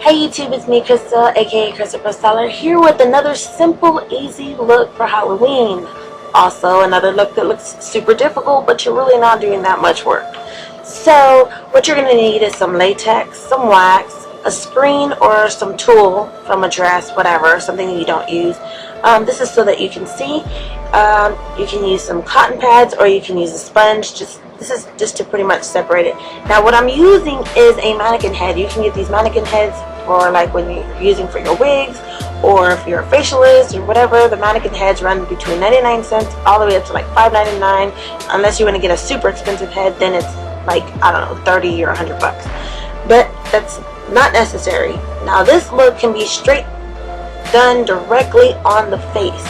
Hey YouTube, it's me Crystal, aka Christopher Stellar, here with another simple, easy look for Halloween. Also, another look that looks super difficult, but you're really not doing that much work. So, what you're going to need is some latex, some wax, a screen or some tulle from a dress, whatever, something you don't use. This is so that you can see. You can use some cotton pads or you can use a sponge. This is just to pretty much separate it. Now what I'm using is a mannequin head. You can get these mannequin heads for like when you're using for your wigs, or if you're a facialist or whatever. The mannequin heads run between 99 cents all the way up to like $5.99. Unless you want to get a super expensive head, then it's like, I don't know, 30 or 100 bucks. But that's not necessary. Now this look can be straight done directly on the face.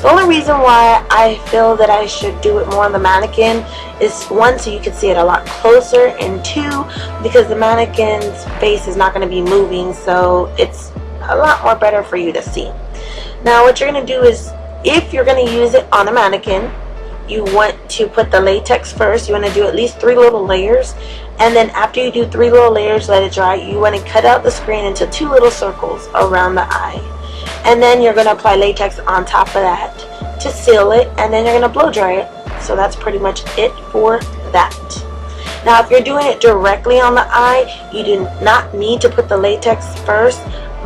The only reason why I feel that I should do it more on the mannequin is, one, so you can see it a lot closer, and two, because the mannequin's face is not going to be moving, so it's a lot more better for you to see. Now what you're going to do is, if you're going to use it on a mannequin, you want to put the latex first. You want to do at least 3 little layers, and then after you do 3 little layers, let it dry. You want to cut out the screen into 2 little circles around the eye. And then you're going to apply latex on top of that to seal it, and then you're going to blow dry it. So that's pretty much it for that. Now if you're doing it directly on the eye, you do not need to put the latex first,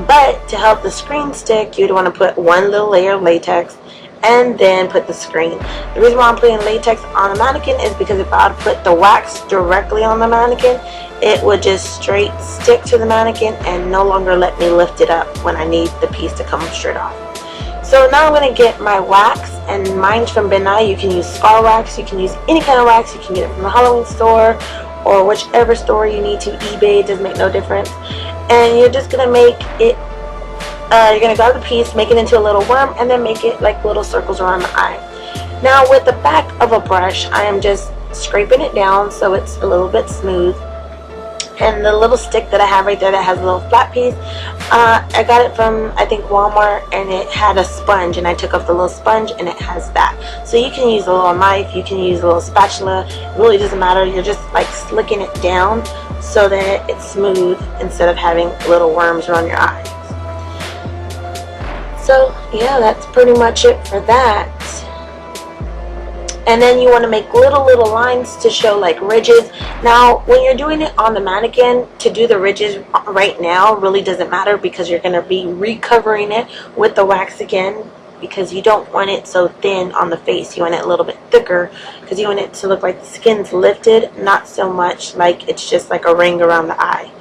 but to help the screen stick, you'd want to put 1 little layer of latex and then put the screen. The reason why I'm putting latex on the mannequin is because if I would put the wax directly on the mannequin, it would just straight stick to the mannequin and no longer let me lift it up when I need the piece to come straight off. So now I'm going to get my wax, and mine's from Ben Nye. You can use scar wax, you can use any kind of wax. You can get it from the Halloween store or whichever store you need to. eBay, it doesn't make no difference. And you're just going to make it, you're going to grab the piece, make it into a little worm, and then make it like little circles around the eye. Now with the back of a brush, I am just scraping it down so it's a little bit smooth. And the little stick that I have right there that has a little flat piece, I got it from, I think, Walmart, and it had a sponge, and I took off the little sponge and it has that. So you can use a little knife, you can use a little spatula, it really doesn't matter. You're just like slicking it down so that it's smooth instead of having little worms around your eyes. So yeah, that's pretty much it for that. And then you want to make little lines to show like ridges. Now when you're doing it on the mannequin, to do the ridges right now really doesn't matter, because you're going to be recovering it with the wax again, because you don't want it so thin on the face. You want it a little bit thicker because you want it to look like the skin's lifted, not so much like it's just like a ring around the eye.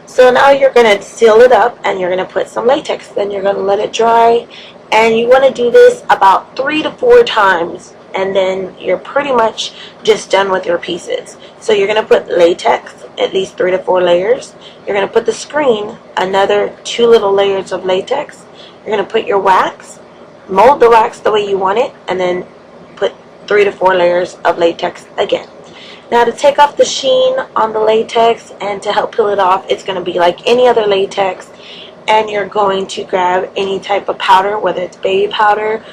So now you're going to seal it up and you're going to put some latex. Then you're going to let it dry, and you want to do this about 3 to 4 times. And then you're pretty much just done with your pieces. So you're going to put latex, at least 3 to 4 layers. You're going to put the screen, another 2 little layers of latex. You're going to put your wax, mold the wax the way you want it, and then put 3 to 4 layers of latex again. Now to take off the sheen on the latex and to help peel it off, it's going to be like any other latex. And you're going to grab any type of powder, whether it's baby powder,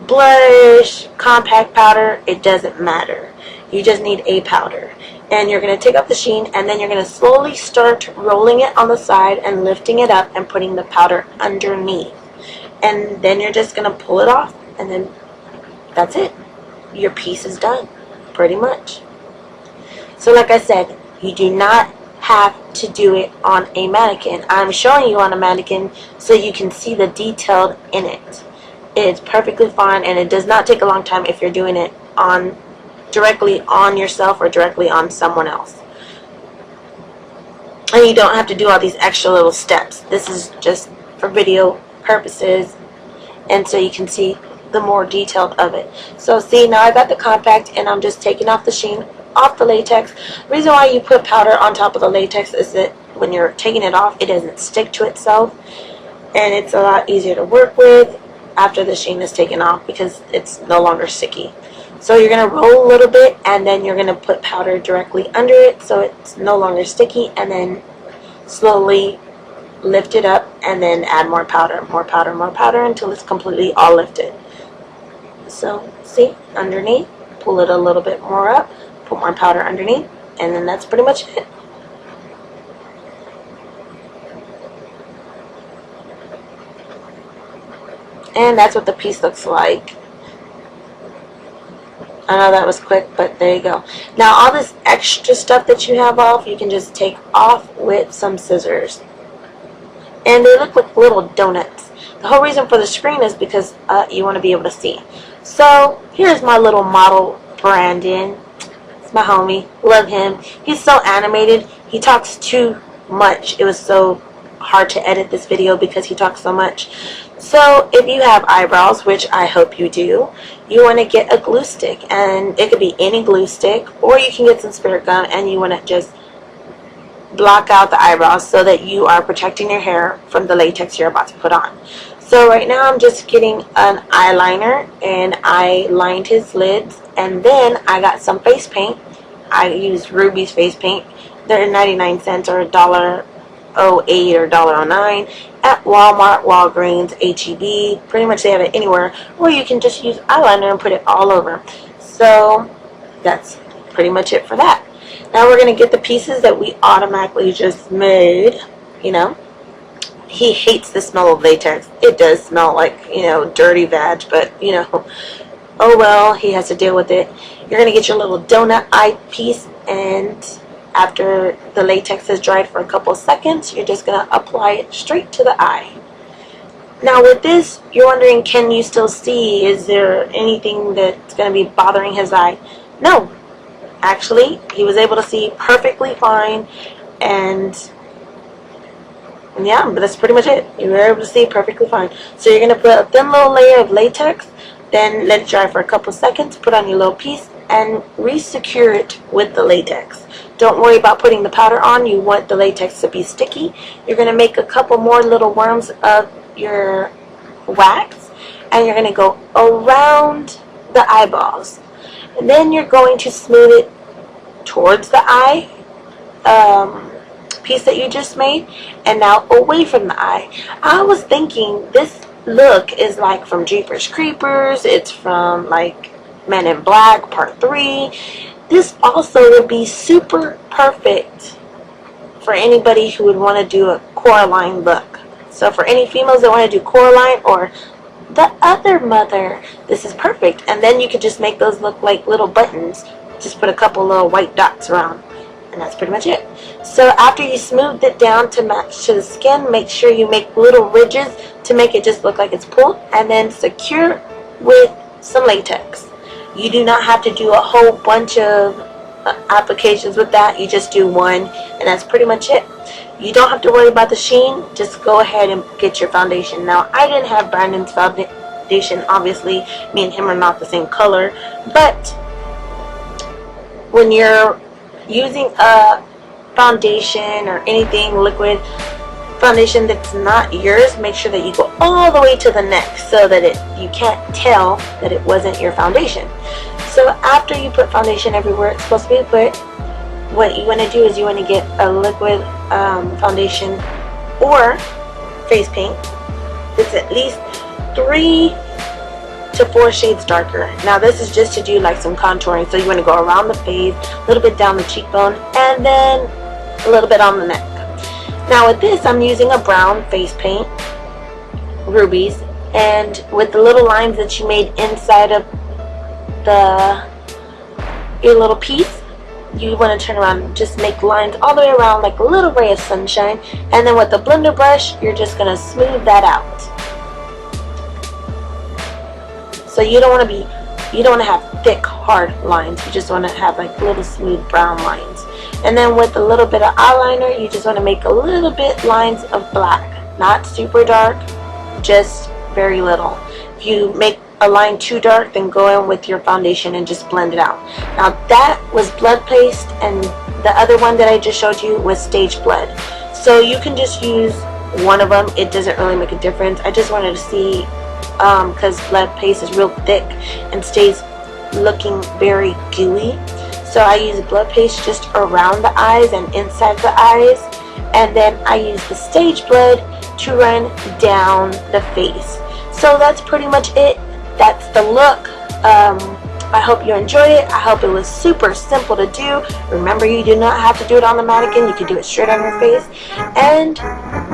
blush, compact powder, it doesn't matter. You just need a powder. And you're going to take off the sheen, and then you're going to slowly start rolling it on the side and lifting it up and putting the powder underneath. And then you're just going to pull it off, and then that's it. Your piece is done, pretty much. So like I said, you do not have to do it on a mannequin. I'm showing you on a mannequin so you can see the detail in it. It's perfectly fine, and it does not take a long time if you're doing it on directly on yourself or directly on someone else. And you don't have to do all these extra little steps. This is just for video purposes, and so you can see the more detailed of it. So see, now I got the compact, and I'm just taking off the sheen off the latex. The reason why you put powder on top of the latex is that when you're taking it off, it doesn't stick to itself, and it's a lot easier to work with after the sheen is taken off because it's no longer sticky. So you're going to roll a little bit, and then you're going to put powder directly under it so it's no longer sticky, and then slowly lift it up and then add more powder until it's completely all lifted. So see, underneath, pull it a little bit more up, put more powder underneath, and then that's pretty much it. And that's what the piece looks like. I know that was quick, but there you go. Now all this extra stuff that you have off, you can just take off with some scissors. And they look like little donuts. The whole reason for the screen is because you want to be able to see. So here's my little model, Brandon. It's my homie. Love him. He's so animated. He talks too much. It was so hard to edit this video because he talks so much. So if you have eyebrows, which I hope you do, you want to get a glue stick. And it could be any glue stick, or you can get some spirit gum and you want to just block out the eyebrows so that you are protecting your hair from the latex you're about to put on. So right now I'm just getting an eyeliner and I lined his lids, and then I got some face paint. I used Ruby's face paint. They're 99 cents or $1.08 or $1.09 at Walmart, Walgreens, HEB. Pretty much they have it anywhere. Or you can just use eyeliner and put it all over. So that's pretty much it for that. Now we're going to get the pieces that we automatically just made, you know. He hates the smell of latex. It does smell like, you know, dirty vag, but, you know, oh well, he has to deal with it. You're going to get your little donut eye piece, and after the latex has dried for a couple of seconds, you're just going to apply it straight to the eye. Now with this, you're wondering, can you still see? Is there anything that's going to be bothering his eye? No. Actually, he was able to see perfectly fine, and yeah, but that's pretty much it. You were able to see perfectly fine. So you're going to put a thin little layer of latex, then let it dry for a couple seconds, put on your little piece, and re-secure it with the latex. Don't worry about putting the powder on. You want the latex to be sticky. You're going to make a couple more little worms of your wax, and you're going to go around the eyeballs. And then you're going to smooth it towards the eye piece that you just made, and now away from the eye. I was thinking this look is like from Jeepers Creepers. It's from like Men in Black Part 3. This also would be super perfect for anybody who would want to do a Coraline look. So for any females that want to do Coraline or the other mother, this is perfect. And then you could just make those look like little buttons. Just put a couple little white dots around, and that's pretty much it. So after you smoothed it down to match to the skin, make sure you make little ridges to make it just look like it's pulled, and then secure with some latex. You do not have to do a whole bunch of applications with that. You just do one, and that's pretty much it. You don't have to worry about the sheen. Just go ahead and get your foundation. Now, I didn't have Brandon's foundation. Obviously, me and him are not the same color, but when you're using a foundation or anything liquid foundation that's not yours, make sure that you go all the way to the neck so that you can't tell that it wasn't your foundation. So after you put foundation everywhere it's supposed to be put, what you want to do is you want to get a liquid foundation or face paint that's at least 3 to 4 shades darker. Now this is just to do like some contouring, so you want to go around the face, a little bit down the cheekbone, and then a little bit on the neck. Now with this, I'm using a brown face paint, Ruby's, and with the little lines that you made inside of your little piece, you want to turn around and just make lines all the way around like a little ray of sunshine, and then with the blender brush, you're just going to smooth that out. So you don't want to have thick, hard lines. You just want to have like little smooth brown lines. And then with a little bit of eyeliner, you just want to make a little bit lines of black. Not super dark, just very little. If you make a line too dark, then go in with your foundation and just blend it out. Now that was blood paste, and the other one that I just showed you was stage blood. So you can just use one of them. It doesn't really make a difference. I just wanted to see because blood paste is real thick and stays looking very gooey. So I use blood paste just around the eyes and inside the eyes, and then I use the stage blood to run down the face. So that's pretty much it. That's the look. I hope you enjoyed it. I hope it was super simple to do. Remember, you do not have to do it on the mannequin. You can do it straight on your face. And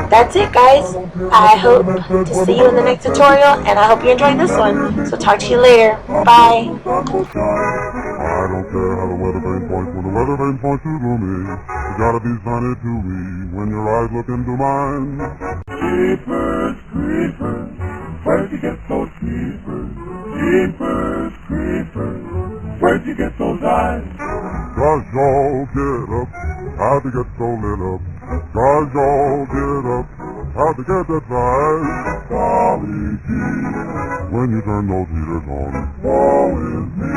that's it, guys. I hope to see you in the next tutorial, and I hope you enjoyed this one. So talk to you later. Bye. I don't care how the weather vane points when the weather vane points to gloomy. You gotta be sunny to me when your eyes look into mine. Creepers, creepers, where'd you get those creepers? Creepers, creepers, where'd you get those eyes? Gosh, y'all get up, how'd you get so lit up? Gosh, y'all get up, how'd you get that size? Golly gee, when you turn those heaters on, woe is me.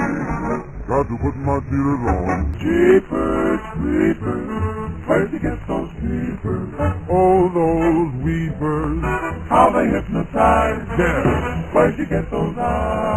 Got to put my cheaters on. Jeepers, creepers, where'd you get those creepers? Oh, those weepers, how they hypnotize. Yeah, where'd you get those eyes?